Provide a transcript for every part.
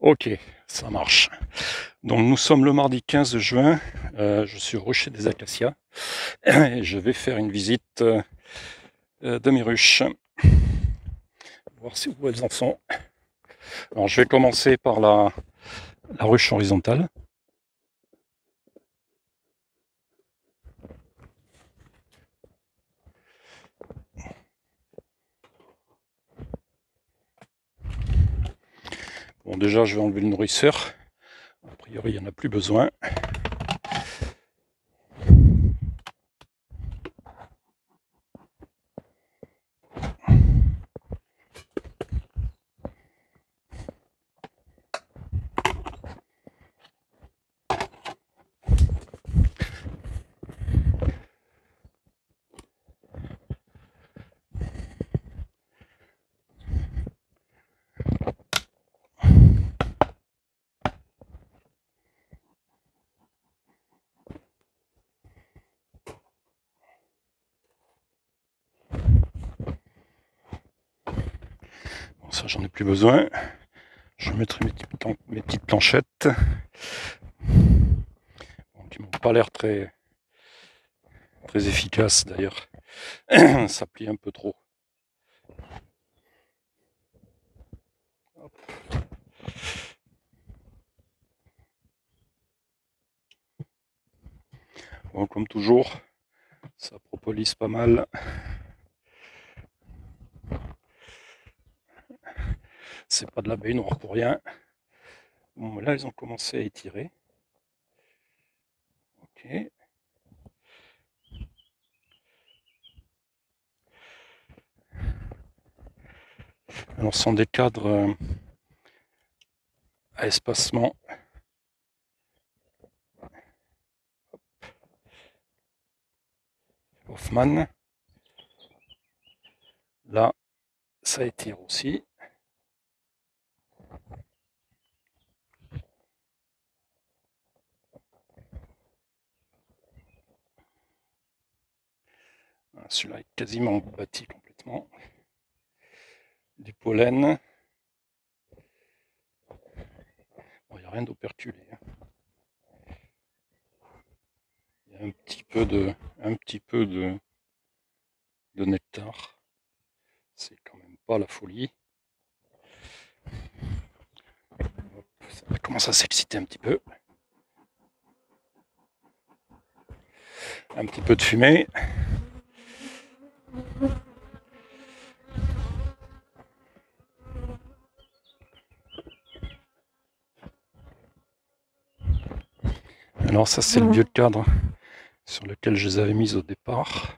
Ok, ça marche. Donc nous sommes le mardi 15 juin, je suis au Rocher des Acacias et je vais faire une visite de mes ruches, voir où elles en sont. Alors je vais commencer par la ruche horizontale. Bon, déjà je vais enlever le nourrisseur, a priori il n'y en a plus besoin. Bon, ça j'en ai plus besoin. Je mettrai mes petites planchettes, bon, qui m'ont pas l'air très efficaces d'ailleurs. Ça plie un peu trop. Hop. Bon, comme toujours, ça propolis pas mal. C'est pas de l'abeille noire pour rien. Bon, là, ils ont commencé à étirer. Ok. Alors, ce sont des cadres à espacement. Hoffman. Là, ça étire aussi. Celui-là est quasiment bâti complètement. Du pollen. Bon, il n'y a rien d'operculé. Il y a un petit peu de nectar. C'est quand même pas la folie. Hop, ça commence à s'exciter un petit peu. Un petit peu de fumée. Alors ça c'est le vieux cadre sur lequel je les avais mis au départ.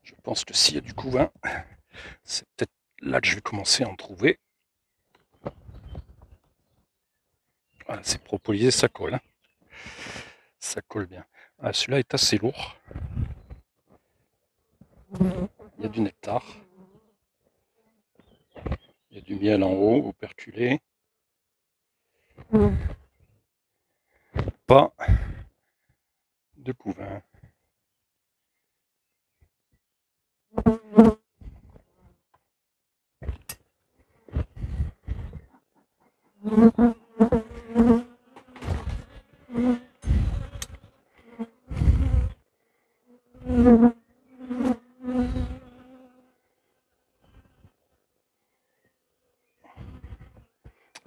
Je pense que s'il y a du couvain, c'est peut-être là que je vais commencer à en trouver. Voilà, c'est propolisé, ça colle. Hein. Ça colle bien. Ah, celui-là est assez lourd. Il y a du nectar. Il y a du miel en haut, operculé. Pas de couvain.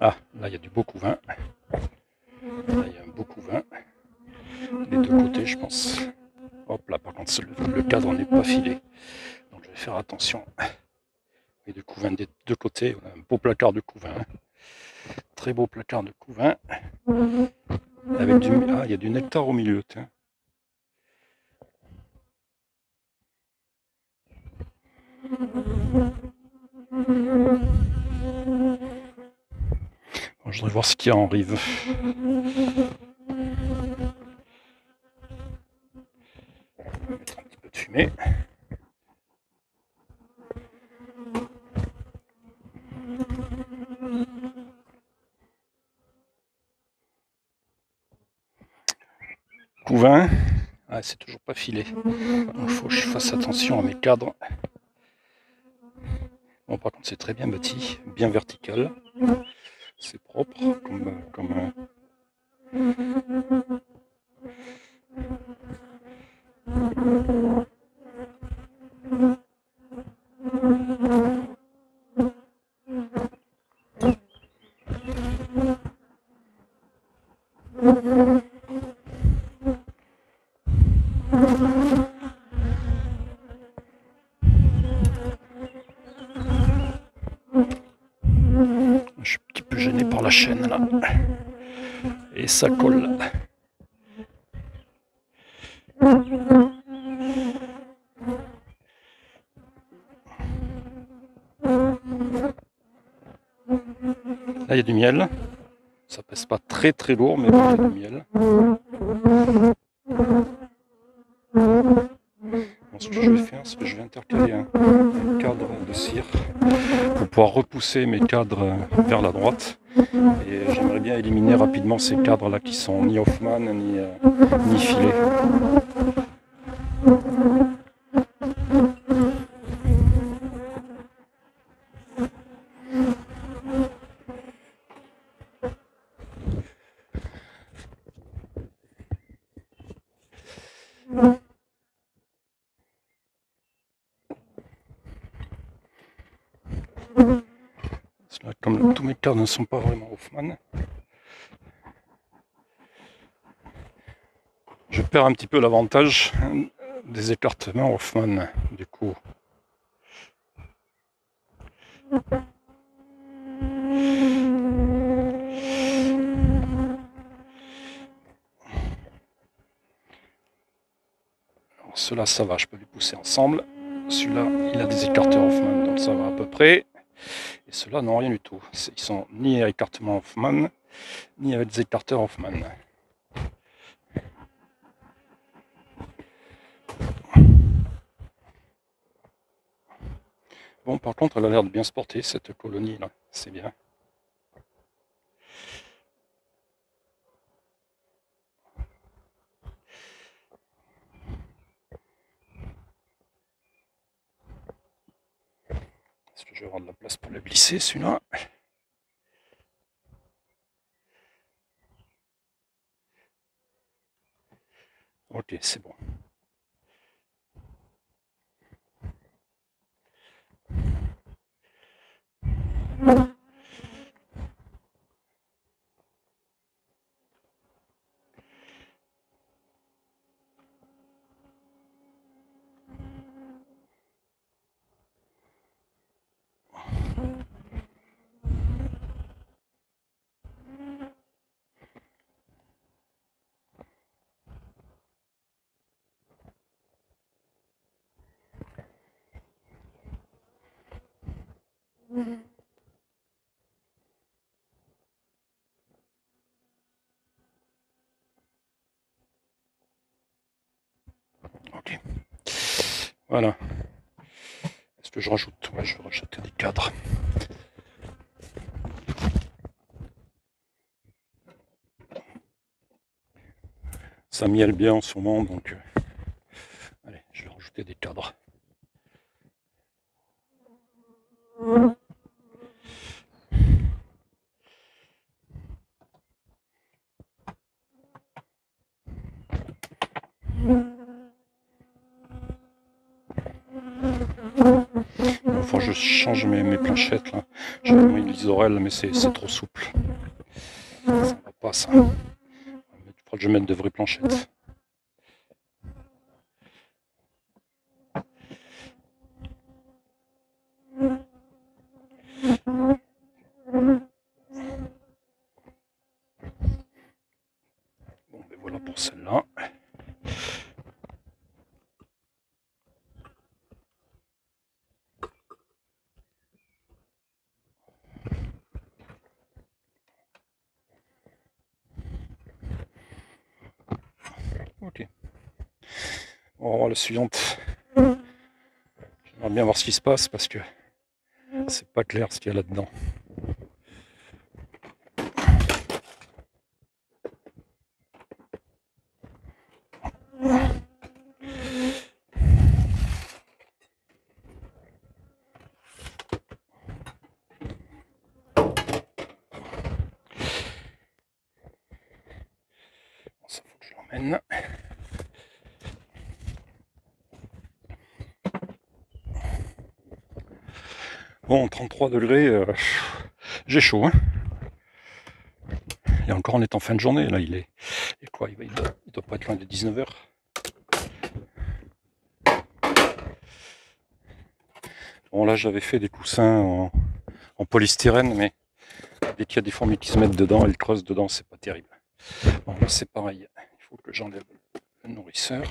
Ah, là il y a du beau couvain. Là il y a un beau couvain. Des deux côtés, je pense. Hop là, par contre, le cadre n'est pas filé. Donc je vais faire attention. Et du couvain des deux côtés. On a un beau placard de couvain. Très beau placard de couvain. Avec du... Ah, il y a du nectar au milieu. Tiens. Bon, je voudrais voir ce qu'il y a en rive. On va mettre un petit peu de fumée. couvain. Ah, c'est toujours pas filé. Il faut que je fasse attention à mes cadres. Bon, par contre, c'est très bien bâti, bien vertical. C'est propre comme je suis un petit peu gêné par la chaîne là. Et ça colle. Là, il y a du miel. Ça pèse pas très très lourd, mais bon, il y a du miel. Bon, ce que je vais faire, c'est que je vais intercaler un cadre de cire pour pouvoir repousser mes cadres vers la droite. Et j'aimerais bien éliminer rapidement ces cadres là qui sont ni Hoffman ni filés. Là, comme tous mes cadres ne sont pas vraiment Hoffman, je perds un petit peu l'avantage des écartements Hoffman du coup. Ceux-là, ça va, je peux les pousser ensemble. Celui-là, il a des écarteurs Hoffman, donc ça va à peu près. Et ceux-là, non, rien du tout. Ils sont ni à écartement Hoffman, ni avec des écarteurs Hoffman. Bon, par contre, elle a l'air de bien se porter, cette colonie-là. C'est bien. Est-ce que je vais avoir de la place pour le glisser, celui-là? Ok, c'est bon. Ok. Voilà. Est-ce que je rajoute? Ouais, je vais rajouter des cadres. Ça mielle bien en ce moment, donc allez, je vais rajouter des cadres. Enfin, je change mes planchettes là. J'ai mis l'isorel, mais c'est trop souple. Ça va pas ça. Il faudra que je mette de vraies planchettes. Bon, ben voilà pour celle-là. Ok. On va voir la suivante. J'aimerais bien voir ce qui se passe parce que c'est pas clair ce qu'il y a là-dedans. emmène. Bon, 33 degrés, j'ai chaud. Hein. Et encore, on est en fin de journée. Là, il est quoi, il doit pas être loin de 19h. Bon, là, j'avais fait des coussins en polystyrène, mais dès qu'il y a des fourmis qui se mettent dedans, elles creusent dedans, c'est pas terrible. Bon, là, c'est pareil. Il faut que j'enlève le nourrisseur.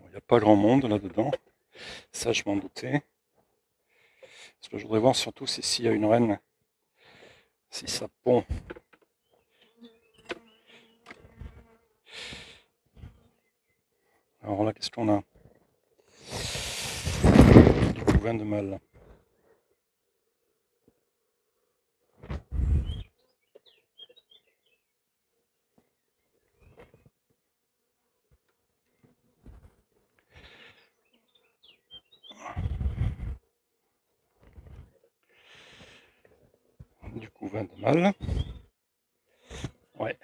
Il n'y a pas grand monde là-dedans. Ça, je m'en doutais. Ce que je voudrais voir surtout, c'est s'il y a une reine. Si ça pond. Alors là, qu'est-ce qu'on a? Du couvain de mâle. Du couvain de mâle. Ouais.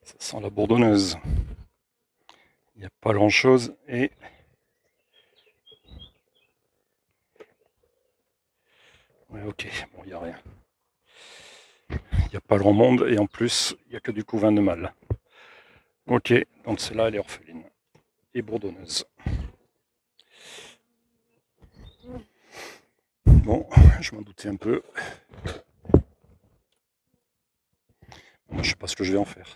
Ça sent la bourdonneuse. Il n'y a pas grand chose et ouais, ok, bon, il n'y a rien. Il n'y a pas grand monde et en plus, il n'y a que du couvain de mâle. Ok, donc celle-là, elle est orpheline et bourdonneuse. Bon, je m'en doutais un peu. Bon, je sais pas ce que je vais en faire.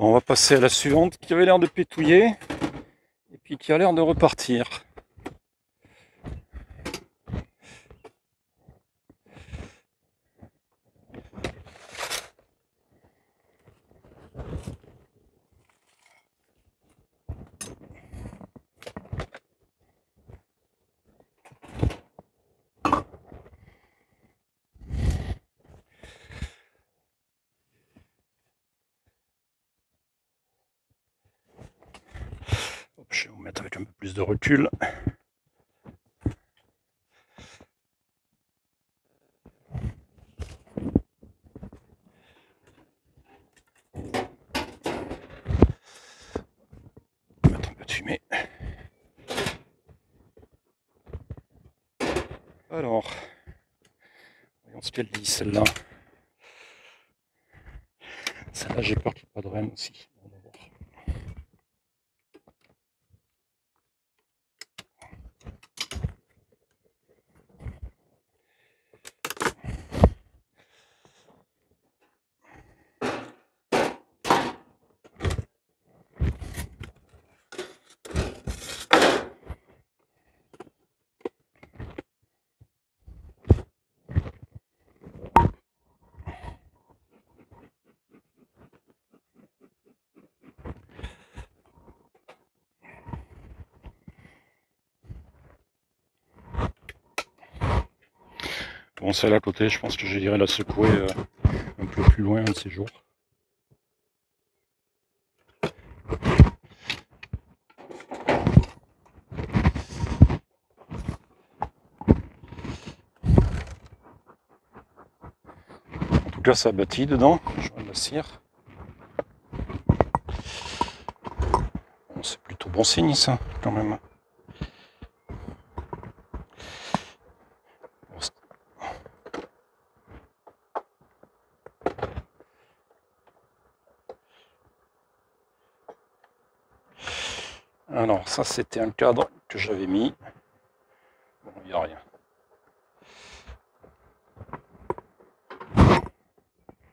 On va passer à la suivante qui avait l'air de pétouiller et puis qui a l'air de repartir. Je vais vous mettre avec un peu plus de recul. Mettre un peu de fumée. Alors, voyons ce qu'elle dit celle-là. Celle-là, j'ai peur qu'il n'y ait pas de reine aussi. On va voir. Bon, celle à côté, je pense que j'irai la secouer un peu plus loin un de ces jours. En tout cas, ça a bâti dedans. Je vois de la cire. Bon, c'est plutôt bon signe, ça, quand même. Alors, ça, c'était un cadre que j'avais mis. Bon, il n'y a rien.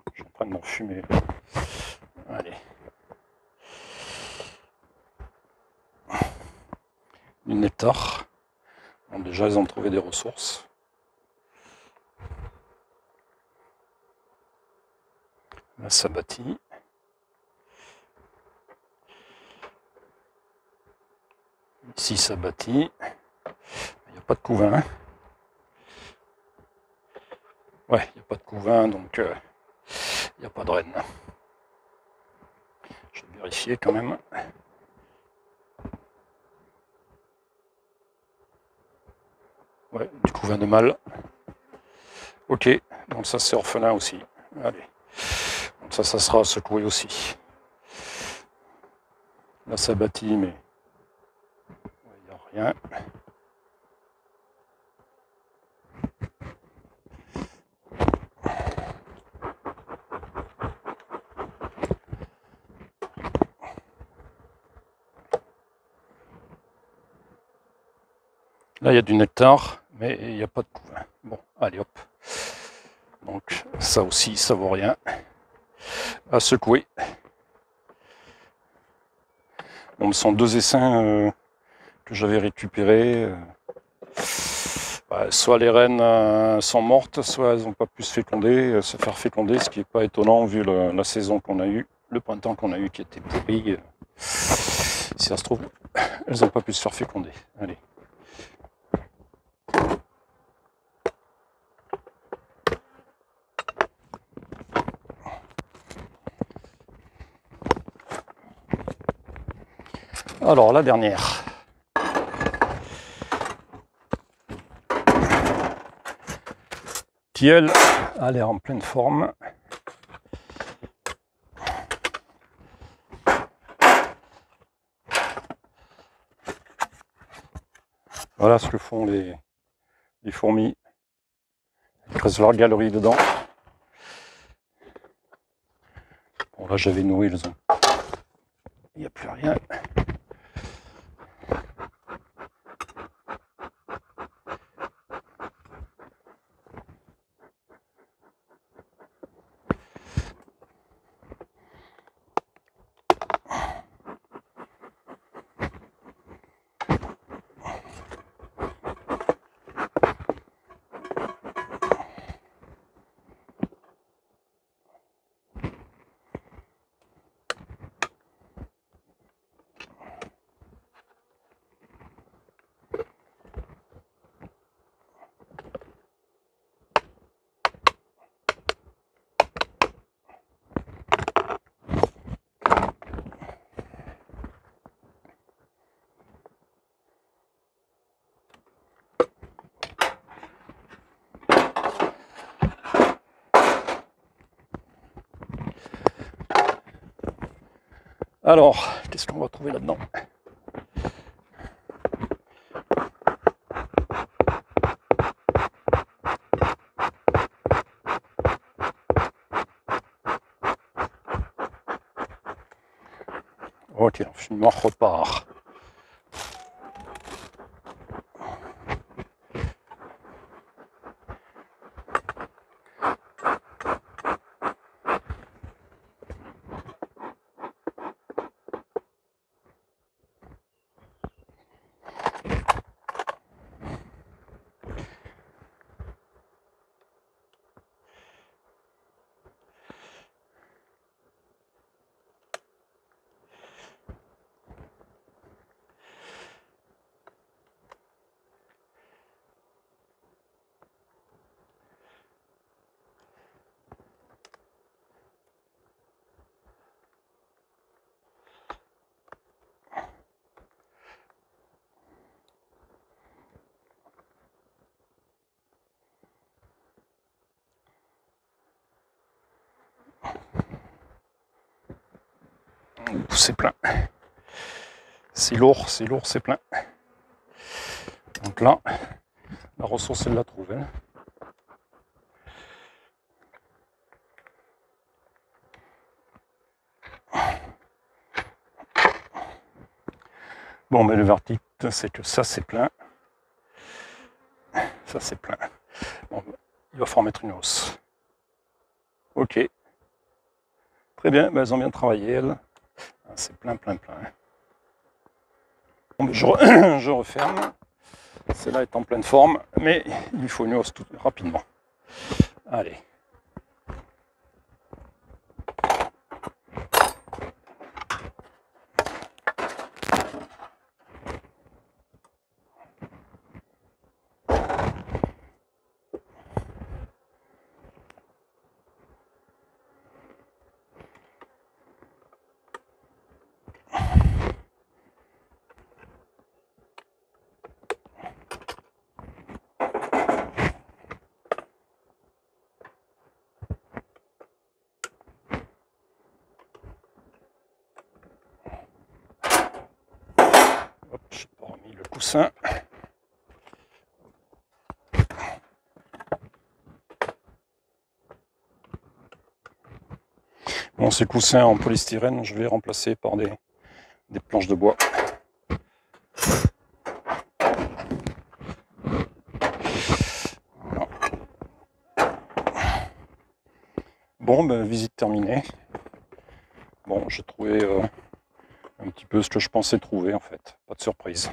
Je suis en train de m'en fumer. Allez. Du nectar. Bon, déjà, ils ont trouvé des ressources. Là, ça bâtit. Ici, ça bâtit. Il n'y a pas de couvain. Ouais, il n'y a pas de couvain, donc il n'y a pas de reine. Je vais vérifier quand même. Ouais, du couvain de mâle. Ok, donc ça c'est orphelin aussi. Allez, donc ça sera secoué aussi. Là ça bâtit, mais il n'y a rien. Là il y a du nectar, mais il n'y a pas de couvain. Bon, allez hop. Donc ça aussi, ça vaut rien. À secouer. Bon, ce sont deux essaims que j'avais récupérés. Soit les reines sont mortes, soit elles n'ont pas pu se faire féconder, ce qui n'est pas étonnant vu la saison qu'on a eue, le printemps qu'on a eu qui était pourri. Si ça se trouve, elles n'ont pas pu se faire féconder. Allez. Alors, la dernière. Qui, elle, a l'air en pleine forme. Voilà ce que font les fourmis. Elles creusent leur galerie dedans. Bon, là, j'avais noué, elles ont... Il n'y a plus rien. Alors, qu'est-ce qu'on va trouver là-dedans? Ok, l'enfumement repart. C'est plein. C'est lourd, c'est plein. Donc là, la ressource, elle l'a trouvée. Bon, mais le verdict, c'est que ça, c'est plein. Ça, c'est plein. Bon, il va falloir mettre une hausse. Ok. Très bien, ben, elles ont bien travaillé, elles. C'est plein. Bon, je referme. Celle-là est en pleine forme, mais il faut une hausse tout rapidement. Allez. Hop, je n'ai pas remis le coussin. Bon, ces coussins en polystyrène, je vais les remplacer par des planches de bois. Voilà. Bon, ben, visite terminée. Bon, j'ai trouvé un petit peu ce que je pensais trouver en fait, pas de surprise.